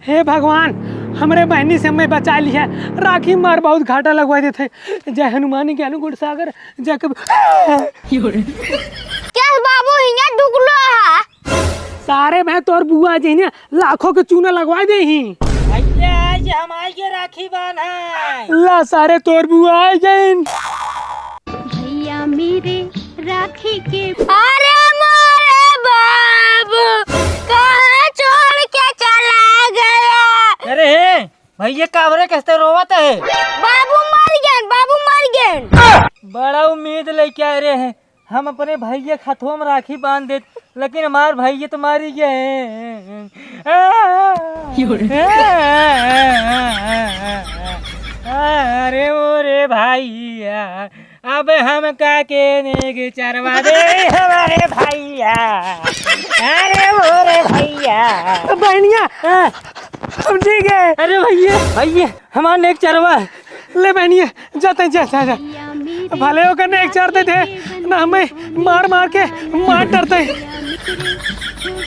हे भगवान, हमरे बहनी से मैं बचा लिया। राखी मार बहुत घाटा लगवा देते। जय हनुमान ज्ञान गुण सागर जय कब। क्या बाबू हिया डुगलो है? सारे मैं तोर बुआ जी ने लाखों के चूना लगवा दे ही। भैया आज हम आइए राखी बांधे। ला सारे तोर बुआ आ गए। भैया मेरे राखी के। अरे मोरे बाबू कहाँ छोड़ के चला गया? अरे भैया काबरे कैसे रोवत है? बाबू मर गए, बाबू मर गए। बड़ा उम्मीद लेके आ रहे हैं हम अपने भैया हाथों में राखी बांध दे, लेकिन हमारे भैया तो मारी गए। अरे मोरे भैया अब हम का के चरवा दे हमारे भैया। अरे मोरे भैया बहनिया हम ठीक है। अरे भैया हमारे नेक चरवा ले बहनिया जाते जा जा जा। भले होकर ने एक चढ़ते थे ना, हमें मार मार के मार डरते।